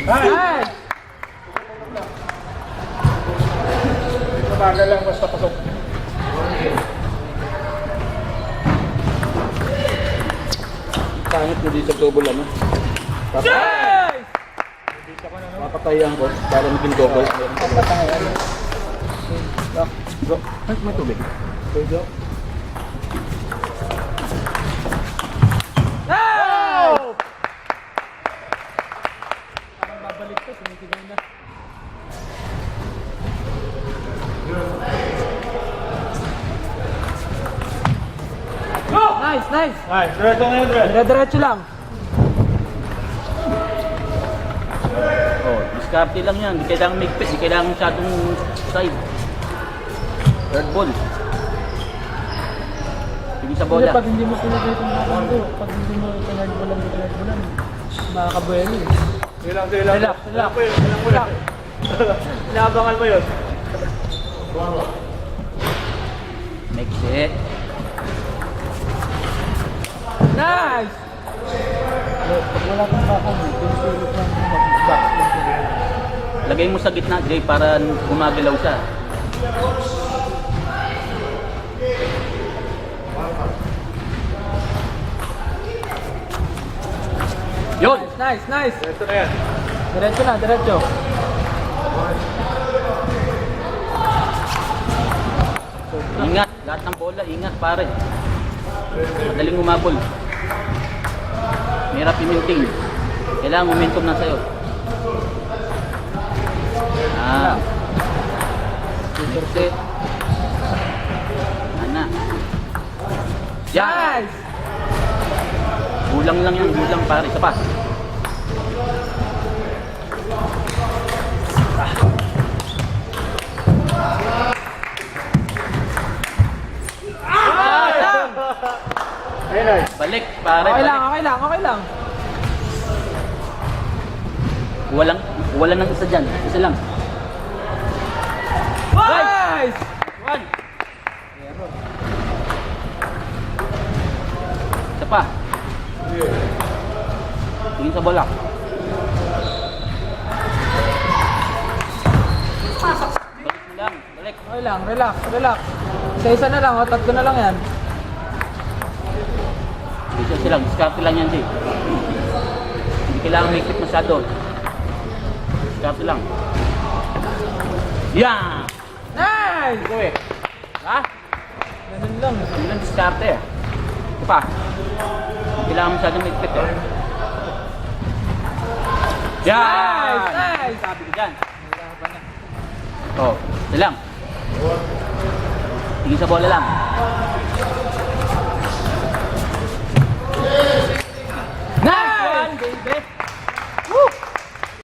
Ay! Bagal lang, basta pasok. Pangit mo di sa double ano. Yes! Papatayan ko para maging double. Bro, may tubig. No! Parang babalik ko, sumisigaw na. Nice, nice! Ay, diretso na yun, Dre. Dire-diretso lang. Oh, diskarte lang yan. Hindi kailangan migpit, hindi kailangan masyadong side. Third ball. Tingin sa bola. Pag hindi mo pinagay itong nakakando, pag hindi mo pinag-bulan, makakabuelo eh. Relax. Relax, relax. Relax. Inaabangan mo yun. Next it. Nice! Pag wala kang kakong, pinusulot lang mag-back. Lagay mo sa gitna, Jay, para gumagalaw siya. Yun! Nice, nice! Diretso na yan. Diretso na, diretso. Ingat, lahat ng bola, ingat pare. Madaling umabol. Mahirap i-maintain. Kailangan momentum na sa'yo. Ah. Next it. Ana. Yan! Nice! Gulang lang yan, gulang pare. Isa pa. Ayun, ay. Balik, pare. Okay lang, Balik. okay lang, okay lang. Walang ng isa dyan. Isa lang. Nice! One. Isa pa. Tingin sa bola. Balik mo lang. Balik. Okay lang, relax, relax. Isa-isa na lang, tatlo na lang yan. Isa silang. Diskarte lang yan, Jay. Hindi kailangan may ikit masyado. Diskarte lang. Yan! Nice! Ito eh. Ha? Ganun lang. Hindi lang diskarte eh. Ito pa. Hindi kailangan masyadong may ikit eh. Yan! Nice, nice! Sabi ko dyan. Oh, ito lang. Tingin sa bola lang.